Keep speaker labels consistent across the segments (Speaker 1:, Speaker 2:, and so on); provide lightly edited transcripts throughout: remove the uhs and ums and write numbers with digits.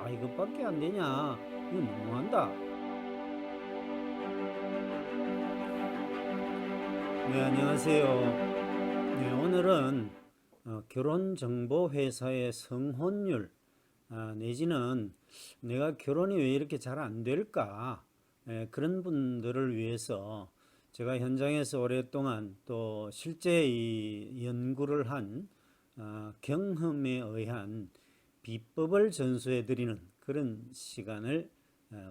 Speaker 1: 이것밖에 안 되냐? 이거 너무한다. 네, 안녕하세요. 네, 오늘은 결혼정보회사의 성혼율, 내지는 내가 결혼이 왜 이렇게 잘 안 될까? 그런 분들을 위해서 제가 현장에서 오랫동안 또 실제 이 연구를 한 경험에 의한 비법을 전수해 드리는 그런 시간을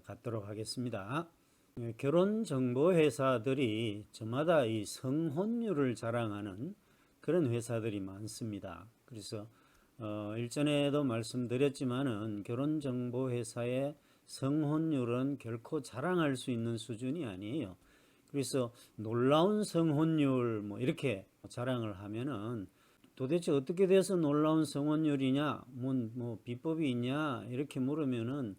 Speaker 1: 갖도록 하겠습니다. 결혼 정보 회사들이 저마다 이 성혼율을 자랑하는 그런 회사들이 많습니다. 그래서 일전에도 말씀드렸지만은 결혼 정보 회사의 성혼율은 결코 자랑할 수 있는 수준이 아니에요. 그래서 놀라운 성혼율 뭐 이렇게 자랑을 하면은 도대체 어떻게 돼서 놀라운 성혼율이냐, 뭐 비법이 있냐 이렇게 물으면은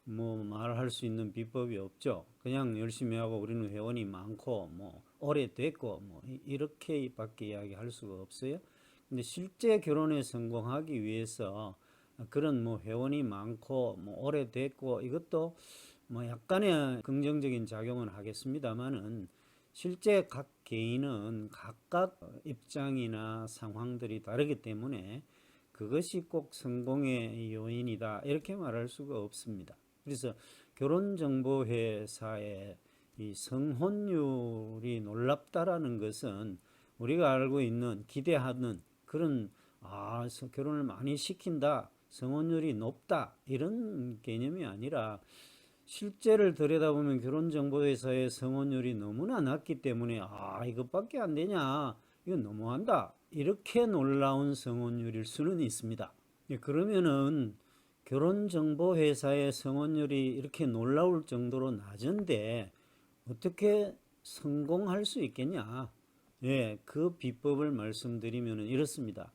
Speaker 1: 뭐 말할 수 있는 비법이 없죠. 그냥 열심히 하고 우리는 회원이 많고 뭐 오래됐고 뭐 이렇게밖에 이야기할 수가 없어요. 근데 실제 결혼에 성공하기 위해서 그런 뭐 회원이 많고 뭐 오래됐고 이것도 뭐 약간의 긍정적인 작용은 하겠습니다만은 실제 각 개인은 각각 입장이나 상황들이 다르기 때문에 그것이 꼭 성공의 요인이다 이렇게 말할 수가 없습니다. 그래서 결혼정보회사의 이 성혼율이 놀랍다라는 것은 우리가 알고 있는 기대하는 그런 결혼을 많이 시킨다, 성혼율이 높다 이런 개념이 아니라 실제를 들여다보면 결혼정보회사의 성혼율이 너무나 낮기 때문에 이것밖에 안 되냐, 이건 너무한다 이렇게 놀라운 성혼율일 수는 있습니다. 그러면은 결혼정보회사의 성혼율이 이렇게 놀라울 정도로 낮은데 어떻게 성공할 수 있겠냐? 그 비법을 말씀드리면 이렇습니다.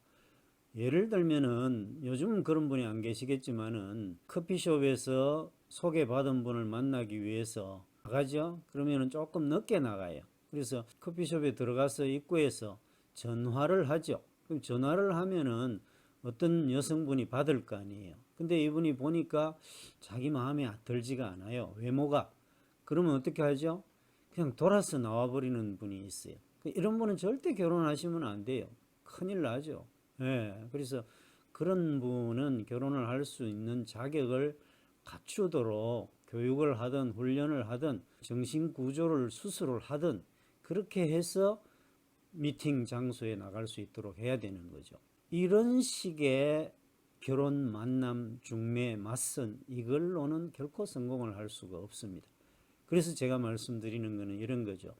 Speaker 1: 예를 들면은 요즘은 그런 분이 안 계시겠지만은 커피숍에서 소개받은 분을 만나기 위해서 나가죠. 그러면은 조금 늦게 나가요. 그래서 커피숍에 들어가서 입구에서 전화를 하죠. 그럼 전화를 하면은 어떤 여성분이 받을 거 아니에요. 근데 이분이 보니까 자기 마음에 들지가 않아요. 외모가. 그러면 어떻게 하죠? 그냥 돌아서 나와버리는 분이 있어요. 이런 분은 절대 결혼하시면 안 돼요. 큰일 나죠. 그래서 그런 분은 결혼을 할 수 있는 자격을 갖추도록 교육을 하든 훈련을 하든 정신 구조를 수술을 하든 그렇게 해서 미팅 장소에 나갈 수 있도록 해야 되는 거죠. 이런 식의 결혼, 만남, 중매, 맞선 이걸로는 결코 성공을 할 수가 없습니다. 그래서 제가 말씀드리는 것은 이런 거죠.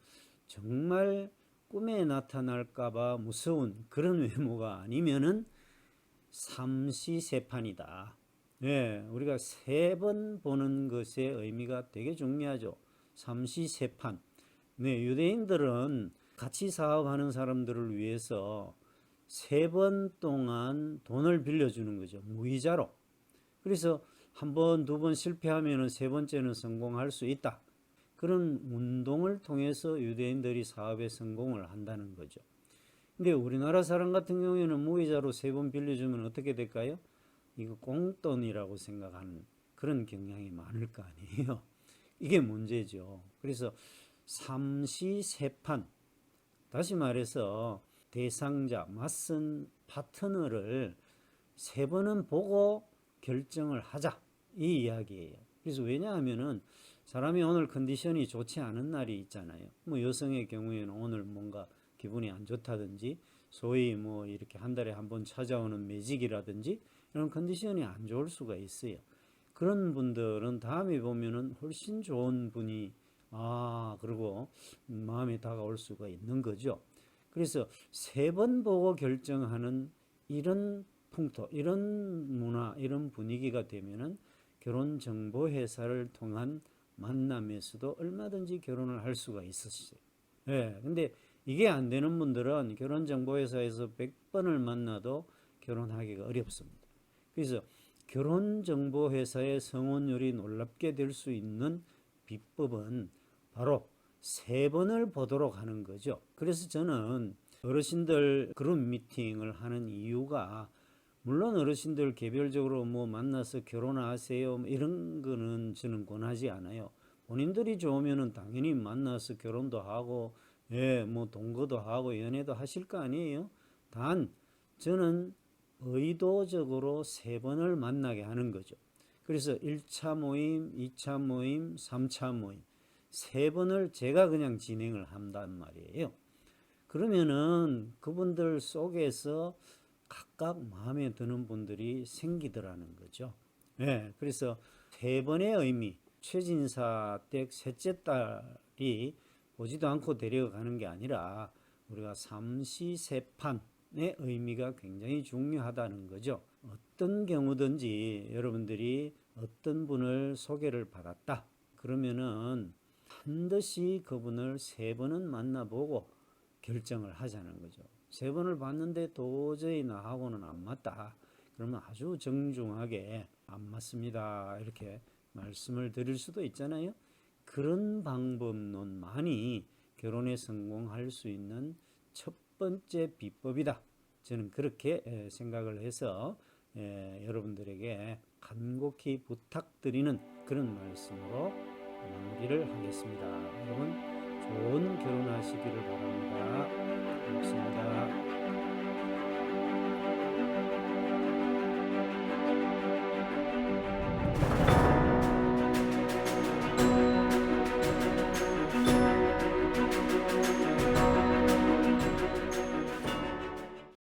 Speaker 1: 정말 꿈에 나타날까봐 무서운 그런 외모가 아니면은 삼시세판이다. 우리가 세 번 보는 것의 의미가 되게 중요하죠. 삼시세판. 유대인들은 같이 사업하는 사람들을 위해서 세 번 동안 돈을 빌려주는 거죠. 무이자로. 그래서 한 번, 두 번 실패하면 세 번째는 성공할 수 있다. 그런 운동을 통해서 유대인들이 사업에 성공을 한다는 거죠. 근데 우리나라 사람 같은 경우에는 무이자로 세 번 빌려주면 어떻게 될까요? 이거 꽁돈이라고 생각하는 그런 경향이 많을 거 아니에요. 이게 문제죠. 그래서 삼시세판, 다시 말해서 대상자, 맞선 파트너를 세 번은 보고 결정을 하자, 이 이야기예요. 그래서 왜냐하면은 사람이 오늘 컨디션이 좋지 않은 날이 있잖아요. 뭐 여성의 경우에는 오늘 뭔가 기분이 안 좋다든지 소위 뭐 이렇게 한 달에 한 번 찾아오는 매직이라든지 이런 컨디션이 안 좋을 수가 있어요. 그런 분들은 다음에 보면은 훨씬 좋은 분이 그리고 마음에 다가올 수가 있는 거죠. 그래서 세 번 보고 결정하는 이런 풍토, 이런 문화, 이런 분위기가 되면은 결혼 정보 회사를 통한 만남에서도 얼마든지 결혼을 할 수가 있었어요. 근데 이게 안 되는 분들은 결혼 정보 회사에서 100번을 만나도 결혼하기가 어렵습니다. 그래서 결혼 정보 회사의 성혼율이 놀랍게 될 수 있는 비법은 바로 세 번을 보도록 하는 거죠. 그래서 저는 어르신들 그룹 미팅을 하는 이유가 물론 어르신들 개별적으로 뭐 만나서 결혼하세요 뭐 이런 거는 저는 권하지 않아요. 본인들이 좋으면은 당연히 만나서 결혼도 하고 예, 뭐 동거도 하고 연애도 하실 거 아니에요. 단 저는 의도적으로 세 번을 만나게 하는 거죠. 그래서 1차 모임, 2차 모임, 3차 모임 세 번을 제가 그냥 진행을 한단 말이에요. 그러면은 그분들 속에서 각각 마음에 드는 분들이 생기더라는 거죠. 예, 그래서 세 번의 의미, 최진사 댁 셋째 딸이 보지도 않고 데려가는 게 아니라 우리가 삼시세판의 의미가 굉장히 중요하다는 거죠. 어떤 경우든지 여러분들이 어떤 분을 소개를 받았다. 그러면은 반드시 그분을 세 번은 만나보고 결정을 하자는 거죠. 세 번을 봤는데 도저히 나하고는 안 맞다. 그러면 아주 정중하게 안 맞습니다. 이렇게 말씀을 드릴 수도 있잖아요. 그런 방법론만이 결혼에 성공할 수 있는 첫 번째 비법이다. 저는 그렇게 생각을 해서 여러분들에게 간곡히 부탁드리는 그런 말씀으로 마무리를 하겠습니다. 여러분 좋은 결혼하시기를 바랍니다. 고맙습니다.